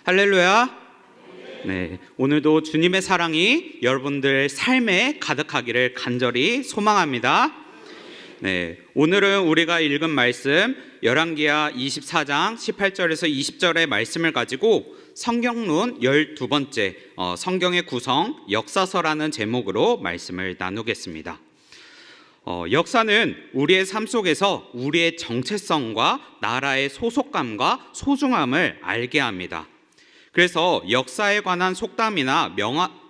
할렐루야. 네, 오늘도 주님의 사랑이 여러분들 삶에 가득하기를 간절히 소망합니다. 네, 오늘은 우리가 읽은 말씀 열왕기하 24장 18절에서 20절의 말씀을 가지고 성경론 12번째 성경의 구성 역사서라는 제목으로 말씀을 나누겠습니다. 역사는 우리의 삶 속에서 우리의 정체성과 나라의 소속감과 소중함을 알게 합니다. 그래서 역사에 관한 속담이나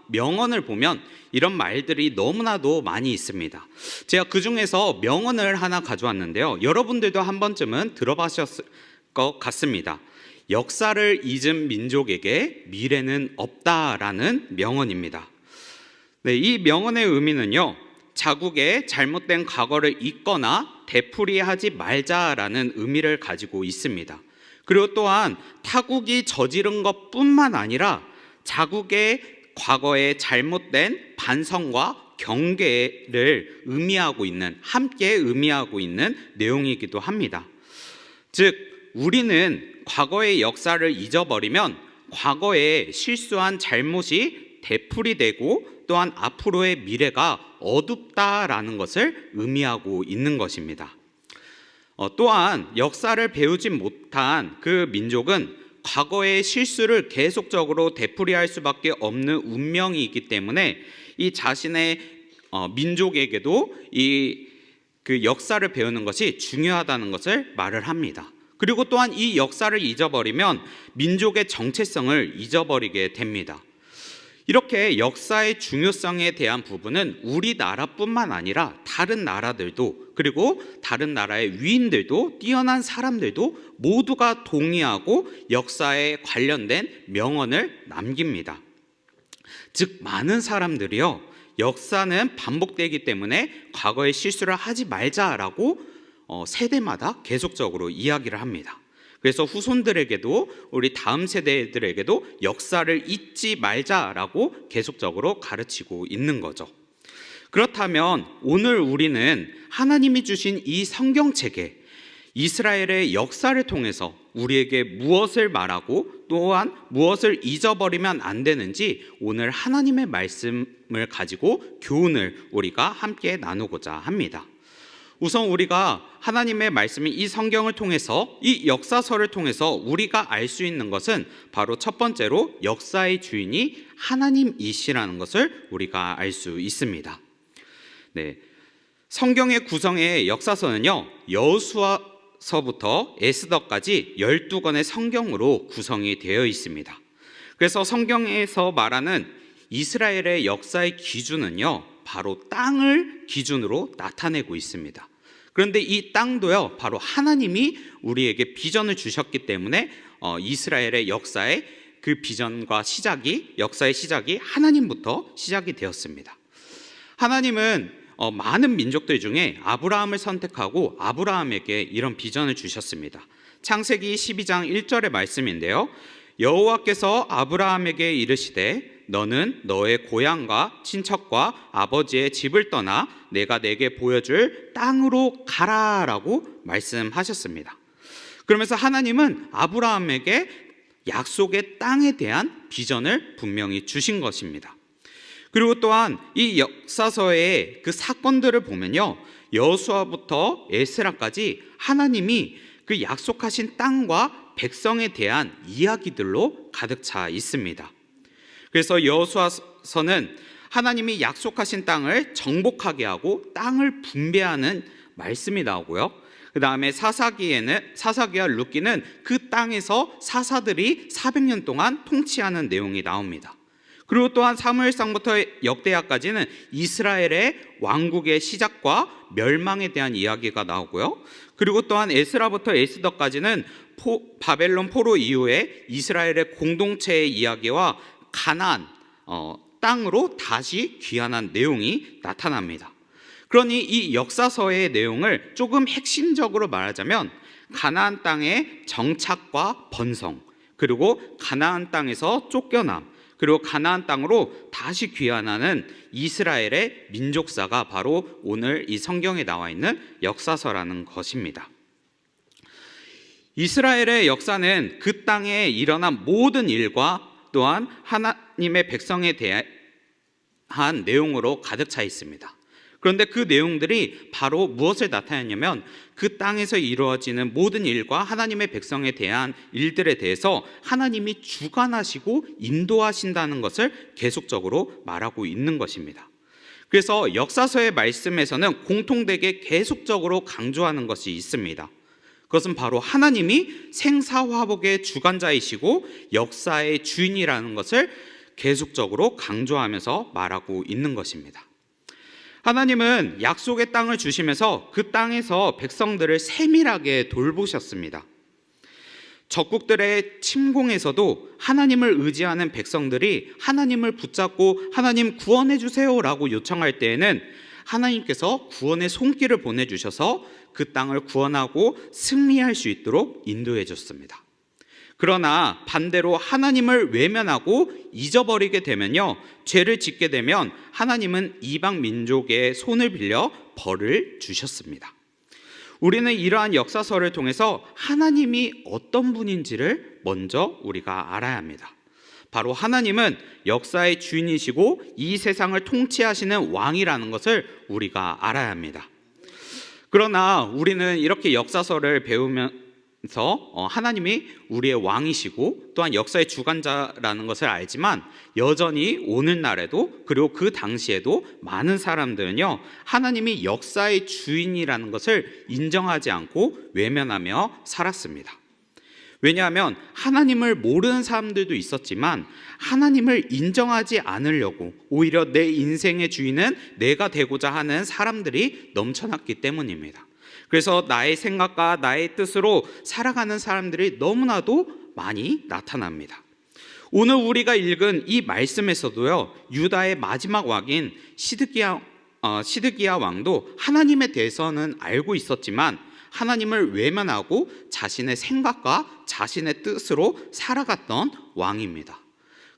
명언을 보면 이런 말들이 너무나도 많이 있습니다. 제가 그 중에서 명언을 하나 가져왔는데요. 여러분들도 한 번쯤은 들어보셨을 것 같습니다. 역사를 잊은 민족에게 미래는 없다라는 명언입니다. 네, 이 명언의 의미는요, 자국의 잘못된 과거를 잊거나 되풀이하지 말자라는 의미를 가지고 있습니다. 그리고 또한 타국이 저지른 것뿐만 아니라 자국의 과거의 잘못된 반성과 경계를 함께 의미하고 있는 내용이기도 합니다. 즉, 우리는 과거의 역사를 잊어버리면 과거에 실수한 잘못이 되풀이되고 또한 앞으로의 미래가 어둡다라는 것을 의미하고 있는 것입니다. 또한 역사를 배우지 못한 그 민족은 과거의 실수를 계속적으로 되풀이할 수밖에 없는 운명이기 때문에 이 자신의 민족에게도 그 역사를 배우는 것이 중요하다는 것을 말을 합니다. 그리고 또한 이 역사를 잊어버리면 민족의 정체성을 잊어버리게 됩니다. 이렇게 역사의 중요성에 대한 부분은 우리나라뿐만 아니라 다른 나라들도, 그리고 다른 나라의 위인들도, 뛰어난 사람들도 모두가 동의하고 역사에 관련된 명언을 남깁니다. 즉, 많은 사람들이요, 역사는 반복되기 때문에 과거의 실수를 하지 말자라고 세대마다 계속적으로 이야기를 합니다. 그래서 후손들에게도, 우리 다음 세대들에게도 역사를 잊지 말자라고 계속적으로 가르치고 있는 거죠. 그렇다면 오늘 우리는 하나님이 주신 이 성경책에 이스라엘의 역사를 통해서 우리에게 무엇을 말하고 또한 무엇을 잊어버리면 안 되는지 오늘 하나님의 말씀을 가지고 교훈을 우리가 함께 나누고자 합니다. 우선 우리가 하나님의 말씀인 이 성경을 통해서, 이 역사서를 통해서 우리가 알 수 있는 것은 바로 첫 번째로 역사의 주인이 하나님이시라는 것을 우리가 알 수 있습니다. 네, 성경의 구성의 역사서는요, 여호수아서부터 에스더까지 12권의 성경으로 구성이 되어 있습니다. 그래서 성경에서 말하는 이스라엘의 역사의 기준은요, 바로 땅을 기준으로 나타내고 있습니다. 그런데 이 땅도요, 바로 하나님이 우리에게 비전을 주셨기 때문에 이스라엘의 역사의 그 비전과 역사의 시작이 하나님부터 시작이 되었습니다. 하나님은 많은 민족들 중에 아브라함을 선택하고 아브라함에게 이런 비전을 주셨습니다. 창세기 12장 1절의 말씀인데요, 여호와께서 아브라함에게 이르시되 너는 너의 고향과 친척과 아버지의 집을 떠나 내가 내게 보여줄 땅으로 가라라고 말씀하셨습니다. 그러면서 하나님은 아브라함에게 약속의 땅에 대한 비전을 분명히 주신 것입니다. 그리고 또한 이 역사서의 그 사건들을 보면요, 여호수아부터 에스라까지 하나님이 그 약속하신 땅과 백성에 대한 이야기들로 가득 차 있습니다. 그래서 여호수아서는 하나님이 약속하신 땅을 정복하게 하고 땅을 분배하는 말씀이 나오고요. 그 다음에 사사기와 룻기는 그 땅에서 사사들이 400년 동안 통치하는 내용이 나옵니다. 그리고 또한 사무엘상부터 역대하까지는 이스라엘의 왕국의 시작과 멸망에 대한 이야기가 나오고요. 그리고 또한 에스라부터 에스더까지는 바벨론 포로 이후에 이스라엘의 공동체의 이야기와 가나안 땅으로 다시 귀환한 내용이 나타납니다. 그러니 이 역사서의 내용을 조금 핵심적으로 말하자면 가나안 땅의 정착과 번성, 그리고 가나안 땅에서 쫓겨남, 그리고 가나안 땅으로 다시 귀환하는 이스라엘의 민족사가 바로 오늘 이 성경에 나와 있는 역사서라는 것입니다. 이스라엘의 역사는 그 땅에 일어난 모든 일과 또한 하나님의 백성에 대한 내용으로 가득 차 있습니다. 그런데 그 내용들이 바로 무엇을 나타내냐면 그 땅에서 이루어지는 모든 일과 하나님의 백성에 대한 일들에 대해서 하나님이 주관하시고 인도하신다는 것을 계속적으로 말하고 있는 것입니다. 그래서 역사서의 말씀에서는 공통되게 계속적으로 강조하는 것이 있습니다. 그것은 바로 하나님이 생사화복의 주관자이시고 역사의 주인이라는 것을 계속적으로 강조하면서 말하고 있는 것입니다. 하나님은 약속의 땅을 주시면서 그 땅에서 백성들을 세밀하게 돌보셨습니다. 적국들의 침공에서도 하나님을 의지하는 백성들이 하나님을 붙잡고 하나님 구원해 주세요라고 요청할 때에는 하나님께서 구원의 손길을 보내주셔서 그 땅을 구원하고 승리할 수 있도록 인도해 줬습니다. 그러나 반대로 하나님을 외면하고 잊어버리게 되면요, 죄를 짓게 되면 하나님은 이방 민족의 손을 빌려 벌을 주셨습니다. 우리는 이러한 역사서를 통해서 하나님이 어떤 분인지를 먼저 우리가 알아야 합니다. 바로 하나님은 역사의 주인이시고 이 세상을 통치하시는 왕이라는 것을 우리가 알아야 합니다. 그러나 우리는 이렇게 역사서를 배우면서 하나님이 우리의 왕이시고 또한 역사의 주관자라는 것을 알지만 여전히 오늘날에도 그리고 그 당시에도 많은 사람들은요, 하나님이 역사의 주인이라는 것을 인정하지 않고 외면하며 살았습니다. 왜냐하면 하나님을 모르는 사람들도 있었지만 하나님을 인정하지 않으려고 오히려 내 인생의 주인은 내가 되고자 하는 사람들이 넘쳐났기 때문입니다. 그래서 나의 생각과 나의 뜻으로 살아가는 사람들이 너무나도 많이 나타납니다. 오늘 우리가 읽은 이 말씀에서도요, 유다의 마지막 왕인 시드기야 왕도 하나님에 대해서는 알고 있었지만 하나님을 외면하고 자신의 생각과 자신의 뜻으로 살아갔던 왕입니다.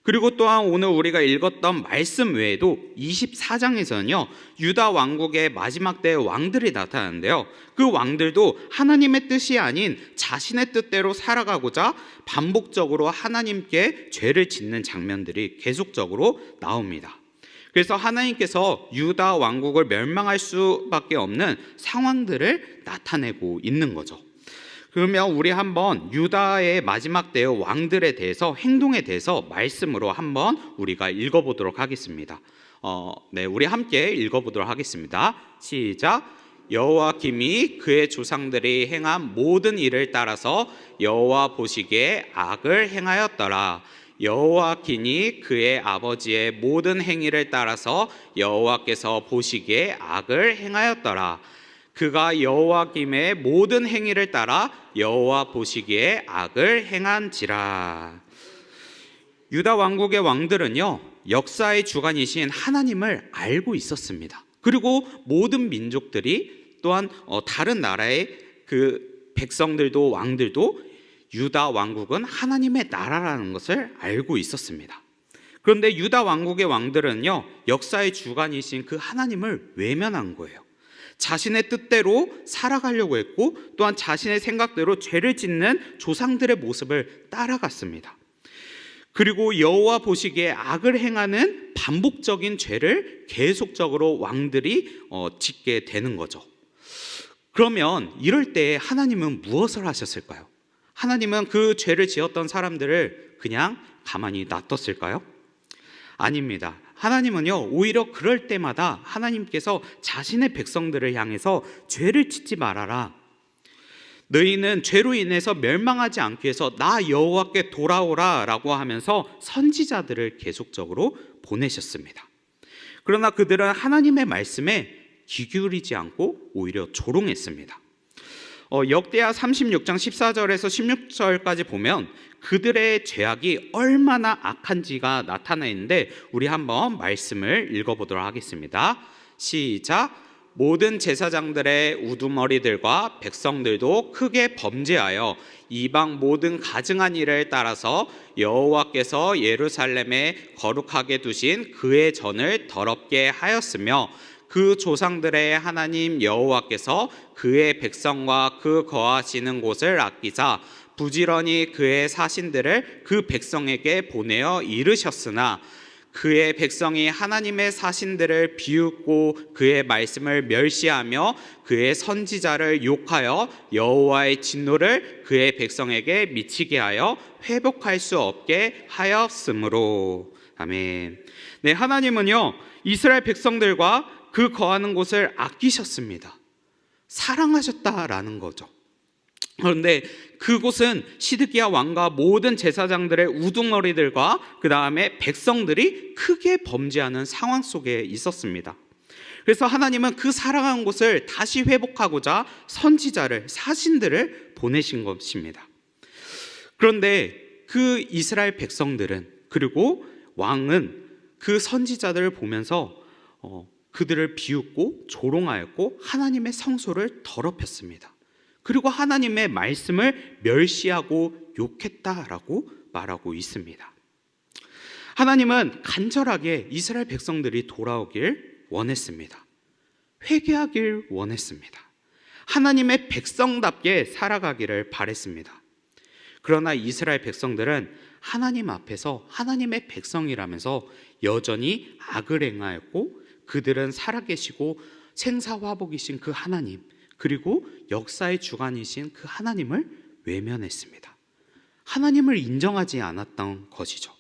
그리고 또한 오늘 우리가 읽었던 말씀 외에도 24장에서는요, 유다 왕국의 마지막 때의 왕들이 나타나는데요, 그 왕들도 하나님의 뜻이 아닌 자신의 뜻대로 살아가고자 반복적으로 하나님께 죄를 짓는 장면들이 계속적으로 나옵니다. 그래서 하나님께서 유다 왕국을 멸망할 수밖에 없는 상황들을 나타내고 있는 거죠. 그러면 우리 한번 유다의 마지막 때의 왕들에 대해서, 행동에 대해서 말씀으로 한번 우리가 읽어보도록 하겠습니다. 우리 함께 읽어보도록 하겠습니다. 시작. 여호와김이 그의 조상들이 행한 모든 일을 따라서 여호와 보시기에 악을 행하였더라. 여호와김이 그의 아버지의 모든 행위를 따라서 여호와께서 보시기에 악을 행하였더라. 그가 여호와김의 모든 행위를 따라 여호와 보시기에 악을 행한지라. 유다 왕국의 왕들은요, 역사의 주관이신 하나님을 알고 있었습니다. 그리고 모든 민족들이 또한 다른 나라의 그 백성들도 왕들도 유다 왕국은 하나님의 나라라는 것을 알고 있었습니다. 그런데 유다 왕국의 왕들은요, 역사의 주관이신 그 하나님을 외면한 거예요. 자신의 뜻대로 살아가려고 했고 또한 자신의 생각대로 죄를 짓는 조상들의 모습을 따라갔습니다. 그리고 여호와 보시기에 악을 행하는 반복적인 죄를 계속적으로 왕들이 짓게 되는 거죠. 그러면 이럴 때 하나님은 무엇을 하셨을까요? 하나님은 그 죄를 지었던 사람들을 그냥 가만히 놔뒀을까요? 아닙니다. 하나님은요, 오히려 그럴 때마다 하나님께서 자신의 백성들을 향해서 죄를 짓지 말아라. 너희는 죄로 인해서 멸망하지 않기 위해서 나 여호와께 돌아오라 라고 하면서 선지자들을 계속적으로 보내셨습니다. 그러나 그들은 하나님의 말씀에 귀 기울이지 않고 오히려 조롱했습니다. 역대하 36장 14절에서 16절까지 보면 그들의 죄악이 얼마나 악한지가 나타나 있는데 우리 한번 말씀을 읽어보도록 하겠습니다. 시작. 모든 제사장들의 우두머리들과 백성들도 크게 범죄하여 이방 모든 가증한 일을 따라서 여호와께서 예루살렘에 거룩하게 두신 그의 전을 더럽게 하였으며 그 조상들의 하나님 여호와께서 그의 백성과 그 거하시는 곳을 아끼사 부지런히 그의 사신들을 그 백성에게 보내어 이르셨으나 그의 백성이 하나님의 사신들을 비웃고 그의 말씀을 멸시하며 그의 선지자를 욕하여 여호와의 진노를 그의 백성에게 미치게 하여 회복할 수 없게 하였으므로. 아멘. 네, 하나님은요 이스라엘 백성들과 그 거하는 곳을 아끼셨습니다. 사랑하셨다라는 거죠. 그런데 그곳은 시드기야 왕과 모든 제사장들의 우두머리들과 그 다음에 백성들이 크게 범죄하는 상황 속에 있었습니다. 그래서 하나님은 그 사랑한 곳을 다시 회복하고자 선지자를, 사신들을 보내신 것입니다. 그런데 그 이스라엘 백성들은, 그리고 왕은 그 선지자들을 보면서 그들을 비웃고 조롱하였고 하나님의 성소를 더럽혔습니다. 그리고 하나님의 말씀을 멸시하고 욕했다라고 말하고 있습니다. 하나님은 간절하게 이스라엘 백성들이 돌아오길 원했습니다. 회개하길 원했습니다. 하나님의 백성답게 살아가기를 바랬습니다. 그러나 이스라엘 백성들은 하나님 앞에서 하나님의 백성이라면서 여전히 악을 행하였고, 그들은 살아계시고 생사화복이신 그 하나님, 그리고 역사의 주관이신 그 하나님을 외면했습니다. 하나님을 인정하지 않았던 것이죠.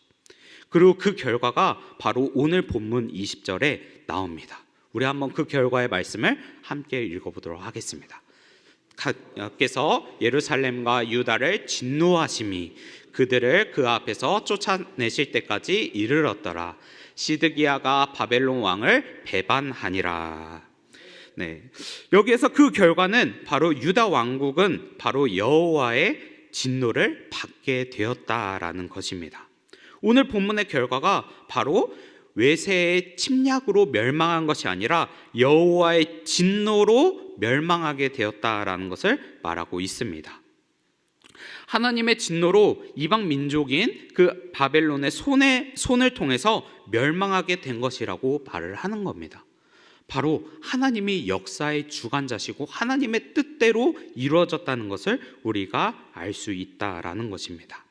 그리고 그 결과가 바로 오늘 본문 20절에 나옵니다. 우리 한번 그 결과의 말씀을 함께 읽어보도록 하겠습니다. 께서 예루살렘과 유다를 진노하심이 그들을 그 앞에서 쫓아내실 때까지 이르렀더라. 시드기야가 바벨론 왕을 배반하니라. 네, 여기에서 그 결과는 바로 유다 왕국은 바로 여호와의 진노를 받게 되었다라는 것입니다. 오늘 본문의 결과가 바로 외세의 침략으로 멸망한 것이 아니라 여호와의 진노로 멸망하게 되었다라는 것을 말하고 있습니다. 하나님의 진노로 이방 민족인 그 바벨론의 손을 통해서 멸망하게 된 것이라고 말을 하는 겁니다. 바로 하나님이 역사의 주관자시고 하나님의 뜻대로 이루어졌다는 것을 우리가 알 수 있다라는 것입니다.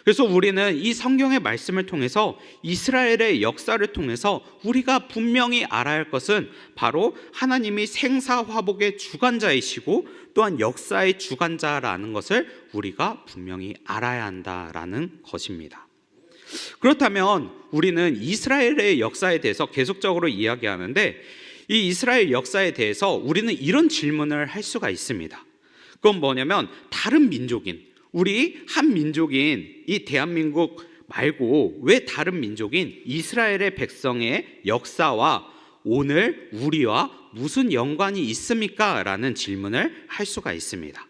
그래서 우리는 이 성경의 말씀을 통해서 이스라엘의 역사를 통해서 우리가 분명히 알아야 할 것은 바로 하나님이 생사화복의 주관자이시고 또한 역사의 주관자라는 것을 우리가 분명히 알아야 한다라는 것입니다. 그렇다면 우리는 이스라엘의 역사에 대해서 계속적으로 이야기하는데, 이 이스라엘 역사에 대해서 우리는 이런 질문을 할 수가 있습니다. 그건 뭐냐면, 다른 민족인, 우리 한 민족인 이 대한민국 말고 왜 다른 민족인 이스라엘의 백성의 역사와 오늘 우리와 무슨 연관이 있습니까? 라는 질문을 할 수가 있습니다.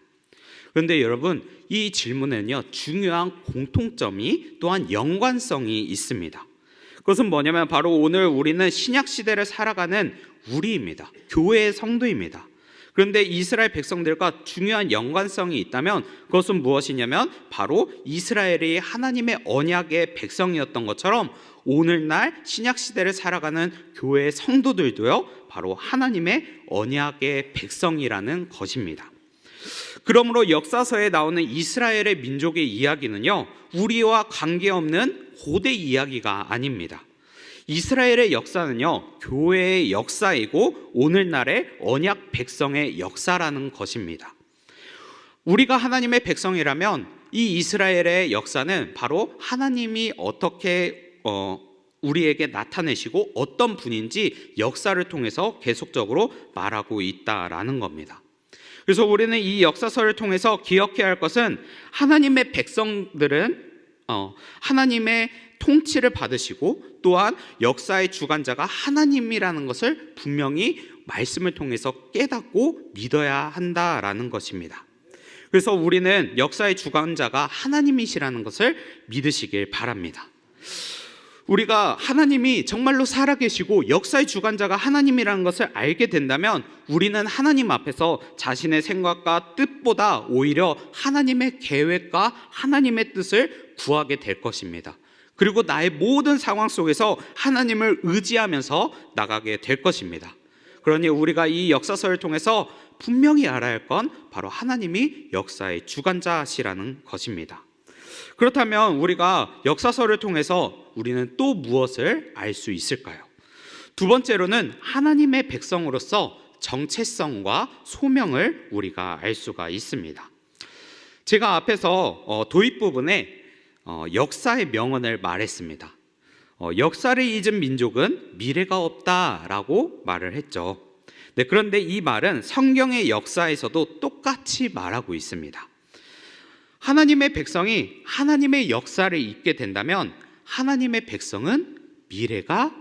그런데 여러분, 이 질문에는요 중요한 공통점이 또한 연관성이 있습니다. 그것은 뭐냐면 바로 오늘 우리는 신약 시대를 살아가는 우리입니다. 교회의 성도입니다. 그런데 이스라엘 백성들과 중요한 연관성이 있다면 그것은 무엇이냐면 바로 이스라엘이 하나님의 언약의 백성이었던 것처럼 오늘날 신약 시대를 살아가는 교회의 성도들도요 바로 하나님의 언약의 백성이라는 것입니다. 그러므로 역사서에 나오는 이스라엘의 민족의 이야기는요 우리와 관계없는 고대 이야기가 아닙니다. 이스라엘의 역사는요 교회의 역사이고 오늘날의 언약 백성의 역사라는 것입니다. 우리가 하나님의 백성이라면 이 이스라엘의 역사는 바로 하나님이 어떻게 우리에게 나타내시고 어떤 분인지 역사를 통해서 계속적으로 말하고 있다라는 겁니다. 그래서 우리는 이 역사서를 통해서 기억해야 할 것은 하나님의 백성들은 하나님의 통치를 받으시고 또한 역사의 주관자가 하나님이라는 것을 분명히 말씀을 통해서 깨닫고 믿어야 한다라는 것입니다. 그래서 우리는 역사의 주관자가 하나님이시라는 것을 믿으시길 바랍니다. 우리가 하나님이 정말로 살아계시고 역사의 주관자가 하나님이라는 것을 알게 된다면 우리는 하나님 앞에서 자신의 생각과 뜻보다 오히려 하나님의 계획과 하나님의 뜻을 구하게 될 것입니다. 그리고 나의 모든 상황 속에서 하나님을 의지하면서 나가게 될 것입니다. 그러니 우리가 이 역사서를 통해서 분명히 알아야 할 건 바로 하나님이 역사의 주관자시라는 것입니다. 그렇다면 우리가 역사서를 통해서 우리는 또 무엇을 알 수 있을까요? 두 번째로는 하나님의 백성으로서 정체성과 소명을 우리가 알 수가 있습니다. 제가 앞에서 도입 부분에 역사의 명언을 말했습니다. 역사를 잊은 민족은 미래가 없다라고 말을 했죠. 네, 그런데 이 말은 성경의 역사에서도 똑같이 말하고 있습니다. 하나님의 백성이 하나님의 역사를 잊게 된다면 하나님의 백성은 미래가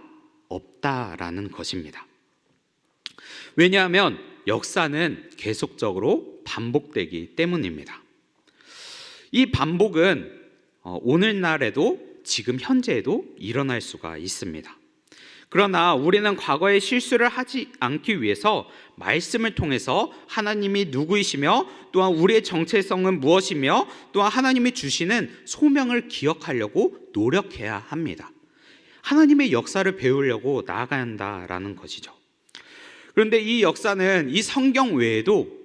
없다라는 것입니다. 왜냐하면 역사는 계속적으로 반복되기 때문입니다. 이 반복은 오늘날에도 지금 현재에도 일어날 수가 있습니다. 그러나 우리는 과거의 실수를 하지 않기 위해서 말씀을 통해서 하나님이 누구이시며 또한 우리의 정체성은 무엇이며 또한 하나님이 주시는 소명을 기억하려고 노력해야 합니다. 하나님의 역사를 배우려고 나아가야 한다라는 것이죠. 그런데 이 역사는 이 성경 외에도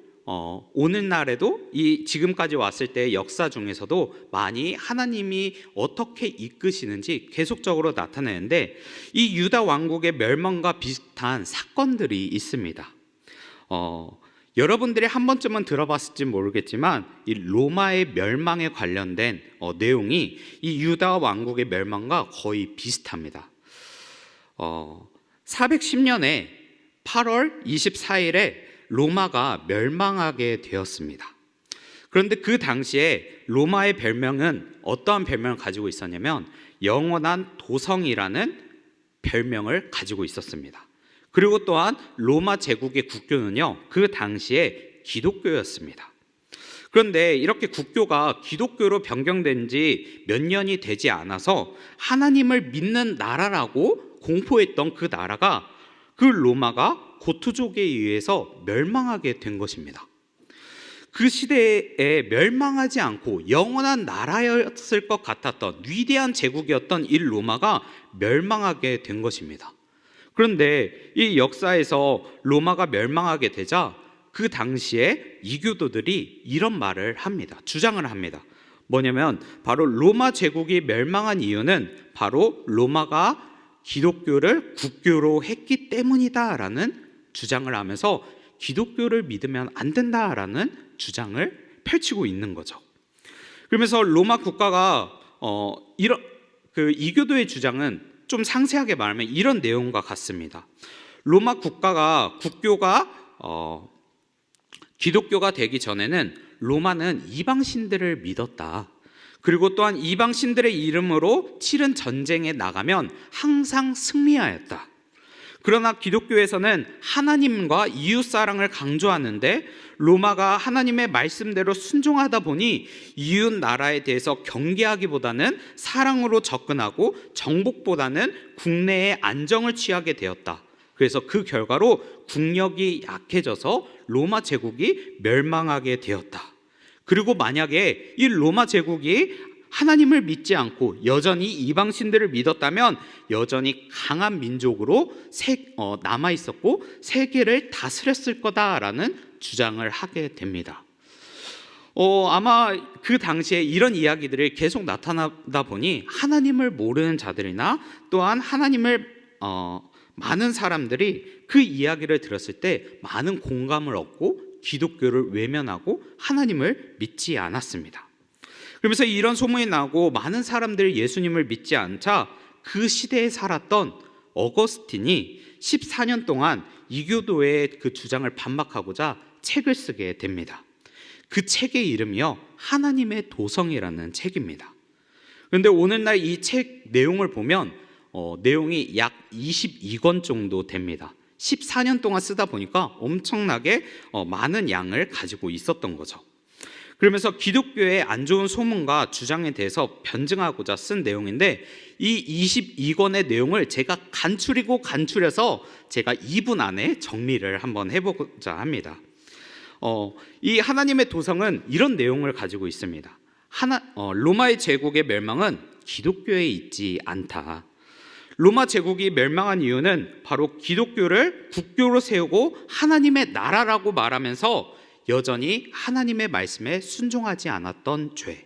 오늘날에도 이 지금까지 왔을 때의 역사 중에서도 많이 하나님이 어떻게 이끄시는지 계속적으로 나타내는데 이 유다 왕국의 멸망과 비슷한 사건들이 있습니다. 여러분들이 한 번쯤은 들어봤을지 모르겠지만 이 로마의 멸망에 관련된 내용이 이 유다 왕국의 멸망과 거의 비슷합니다. 410년에 8월 24일에 로마가 멸망하게 되었습니다. 그런데 그 당시에 로마의 별명은 어떠한 별명을 가지고 있었냐면 영원한 도성이라는 별명을 가지고 있었습니다. 그리고 또한 로마 제국의 국교는요, 그 당시에 기독교였습니다. 그런데 이렇게 국교가 기독교로 변경된 지 몇 년이 되지 않아서 하나님을 믿는 나라라고 공포했던 그 나라가 그 로마가 고투족에 의해서 멸망하게 된 것입니다. 그 시대에 멸망하지 않고 영원한 나라였을 것 같았던 위대한 제국이었던 이 로마가 멸망하게 된 것입니다. 그런데 이 역사에서 로마가 멸망하게 되자 그 당시에 이교도들이 이런 말을 합니다. 주장을 합니다. 뭐냐면 바로 로마 제국이 멸망한 이유는 바로 로마가 기독교를 국교로 했기 때문이다라는 주장을 하면서 기독교를 믿으면 안 된다라는 주장을 펼치고 있는 거죠. 그러면서 로마 국가가 이런 이교도의 주장은 좀 상세하게 말하면 이런 내용과 같습니다. 로마 국가가 국교가 기독교가 되기 전에는 로마는 이방신들을 믿었다. 그리고 또한 이방신들의 이름으로 치른 전쟁에 나가면 항상 승리하였다. 그러나 기독교에서는 하나님과 이웃사랑을 강조하는데 로마가 하나님의 말씀대로 순종하다 보니 이웃 나라에 대해서 경계하기보다는 사랑으로 접근하고 정복보다는 국내의 안정을 취하게 되었다. 그래서 그 결과로 국력이 약해져서 로마 제국이 멸망하게 되었다. 그리고 만약에 이 로마 제국이 하나님을 믿지 않고 여전히 이방신들을 믿었다면 여전히 강한 민족으로 남아 있었고 세계를 다스렸을 거다라는 주장을 하게 됩니다. 아마 그 당시에 이런 이야기들이 계속 나타나다 보니 하나님을 모르는 자들이나 또한 하나님을 많은 사람들이 그 이야기를 들었을 때 많은 공감을 얻고 기독교를 외면하고 하나님을 믿지 않았습니다. 그러면서 이런 소문이 나고 많은 사람들이 예수님을 믿지 않자 그 시대에 살았던 어거스틴이 14년 동안 이교도의 그 주장을 반박하고자 책을 쓰게 됩니다. 그 책의 이름이요, 하나님의 도성이라는 책입니다. 그런데 오늘날 이 책 내용을 보면 내용이 약 22권 정도 됩니다. 14년 동안 쓰다 보니까 엄청나게 많은 양을 가지고 있었던 거죠. 그러면서 기독교의 안 좋은 소문과 주장에 대해서 변증하고자 쓴 내용인데 이 22권의 내용을 제가 간추려서 제가 2분 안에 정리를 한번 해보고자 합니다. 이 하나님의 도성은 이런 내용을 가지고 있습니다. 로마의 제국의 멸망은 기독교에 있지 않다. 로마 제국이 멸망한 이유는 바로 기독교를 국교로 세우고 하나님의 나라라고 말하면서 여전히 하나님의 말씀에 순종하지 않았던 죄,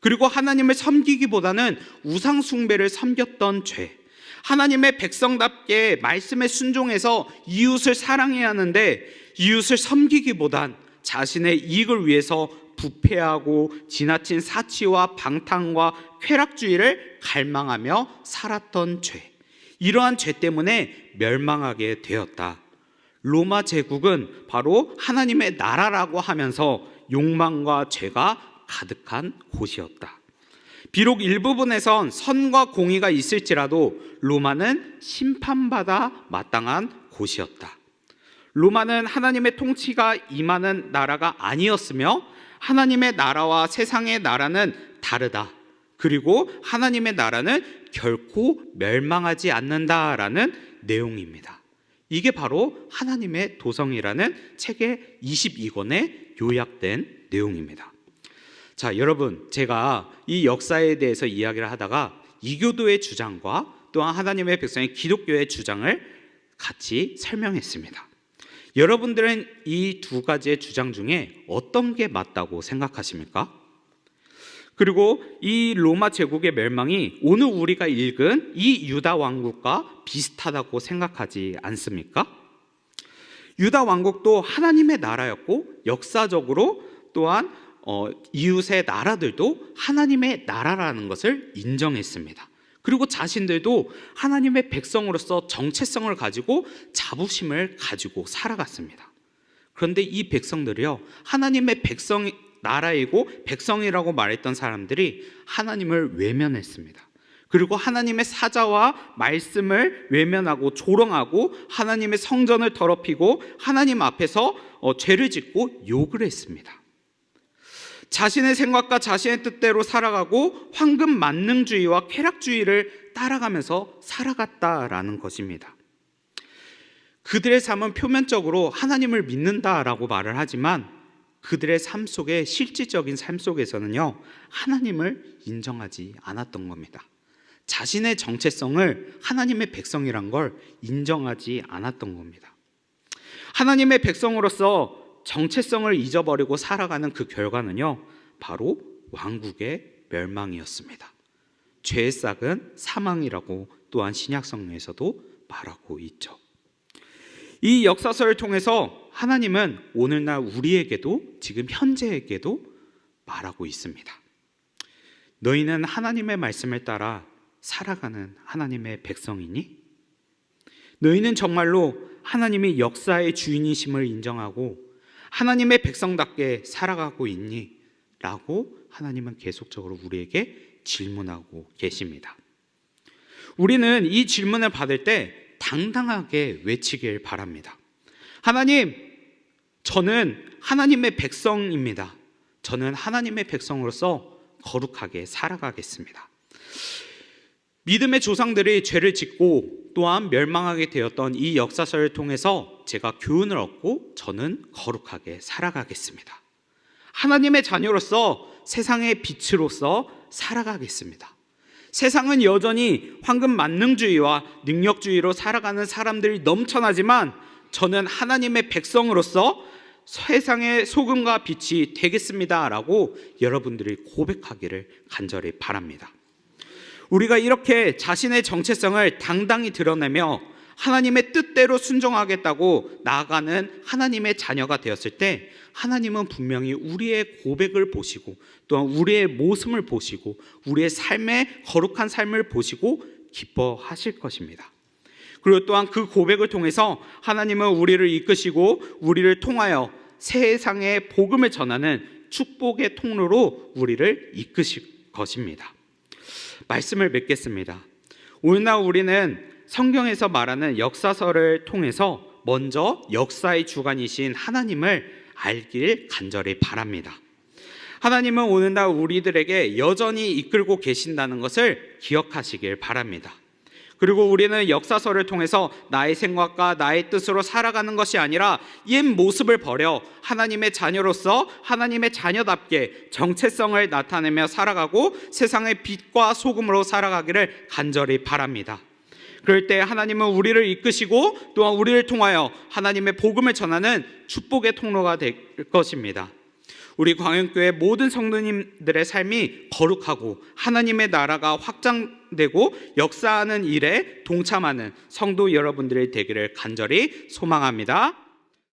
그리고 하나님을 섬기기보다는 우상 숭배를 섬겼던 죄, 하나님의 백성답게 말씀에 순종해서 이웃을 사랑해야 하는데 이웃을 섬기기보단 자신의 이익을 위해서 부패하고 지나친 사치와 방탕과 쾌락주의를 갈망하며 살았던 죄, 이러한 죄 때문에 멸망하게 되었다. 로마 제국은 바로 하나님의 나라라고 하면서 욕망과 죄가 가득한 곳이었다. 비록 일부분에선 선과 공의가 있을지라도 로마는 심판받아 마땅한 곳이었다. 로마는 하나님의 통치가 임하는 나라가 아니었으며 하나님의 나라와 세상의 나라는 다르다. 그리고 하나님의 나라는 결코 멸망하지 않는다라는 내용입니다. 이게 바로 하나님의 도성이라는 책의 22권에 요약된 내용입니다. 자, 여러분, 제가 이 역사에 대해서 이야기를 하다가 이교도의 주장과 또한 하나님의 백성의 기독교의 주장을 같이 설명했습니다. 여러분들은 이 두 가지의 주장 중에 어떤 게 맞다고 생각하십니까? 그리고 이 로마 제국의 멸망이 오늘 우리가 읽은 이 유다 왕국과 비슷하다고 생각하지 않습니까? 유다 왕국도 하나님의 나라였고 역사적으로 또한 이웃의 나라들도 하나님의 나라라는 것을 인정했습니다. 그리고 자신들도 하나님의 백성으로서 정체성을 가지고 자부심을 가지고 살아갔습니다. 그런데 이 백성들이요, 하나님의 백성 나라이고 백성이라고 말했던 사람들이 하나님을 외면했습니다. 그리고 하나님의 사자와 말씀을 외면하고 조롱하고 하나님의 성전을 더럽히고 하나님 앞에서 죄를 짓고 욕을 했습니다. 자신의 생각과 자신의 뜻대로 살아가고 황금 만능주의와 쾌락주의를 따라가면서 살아갔다라는 것입니다. 그들의 삶은 표면적으로 하나님을 믿는다라고 말을 하지만 그들의 삶 속에 실질적인 삶 속에서는요, 하나님을 인정하지 않았던 겁니다. 자신의 정체성을 하나님의 백성이란 걸 인정하지 않았던 겁니다. 하나님의 백성으로서 정체성을 잊어버리고 살아가는 그 결과는요, 바로 왕국의 멸망이었습니다. 죄의 싹은 사망이라고 또한 신약성경에서도 말하고 있죠. 이 역사서를 통해서 하나님은 오늘날 우리에게도 지금 현재에게도 말하고 있습니다. 너희는 하나님의 말씀을 따라 살아가는 하나님의 백성이니? 너희는 정말로 하나님이 역사의 주인이심을 인정하고 하나님의 백성답게 살아가고 있니? 라고 하나님은 계속적으로 우리에게 질문하고 계십니다. 우리는 이 질문을 받을 때 당당하게 외치길 바랍니다. 하나님, 저는 하나님의 백성입니다. 저는 하나님의 백성으로서 거룩하게 살아가겠습니다. 믿음의 조상들이 죄를 짓고 또한 멸망하게 되었던 이 역사서를 통해서 제가 교훈을 얻고 저는 거룩하게 살아가겠습니다. 하나님의 자녀로서 세상의 빛으로서 살아가겠습니다. 세상은 여전히 황금 만능주의와 능력주의로 살아가는 사람들이 넘쳐나지만 저는 하나님의 백성으로서 세상의 소금과 빛이 되겠습니다 라고 여러분들이 고백하기를 간절히 바랍니다. 우리가 이렇게 자신의 정체성을 당당히 드러내며 하나님의 뜻대로 순종하겠다고 나아가는 하나님의 자녀가 되었을 때 하나님은 분명히 우리의 고백을 보시고 또한 우리의 모습을 보시고 우리의 삶의 거룩한 삶을 보시고 기뻐하실 것입니다. 그리고 또한 그 고백을 통해서 하나님은 우리를 이끄시고 우리를 통하여 세상에 복음을 전하는 축복의 통로로 우리를 이끄실 것입니다. 말씀을 맺겠습니다. 오늘날 우리는 성경에서 말하는 역사서를 통해서 먼저 역사의 주관이신 하나님을 알길 간절히 바랍니다. 하나님은 오늘날 우리들에게 여전히 이끌고 계신다는 것을 기억하시길 바랍니다. 그리고 우리는 역사서를 통해서 나의 생각과 나의 뜻으로 살아가는 것이 아니라 옛 모습을 버려 하나님의 자녀로서 하나님의 자녀답게 정체성을 나타내며 살아가고 세상의 빛과 소금으로 살아가기를 간절히 바랍니다. 그럴 때 하나님은 우리를 이끄시고 또한 우리를 통하여 하나님의 복음을 전하는 축복의 통로가 될 것입니다. 우리 광역교회 모든 성도님들의 삶이 거룩하고 하나님의 나라가 확장되고 역사하는 일에 동참하는 성도 여러분들이 되기를 간절히 소망합니다.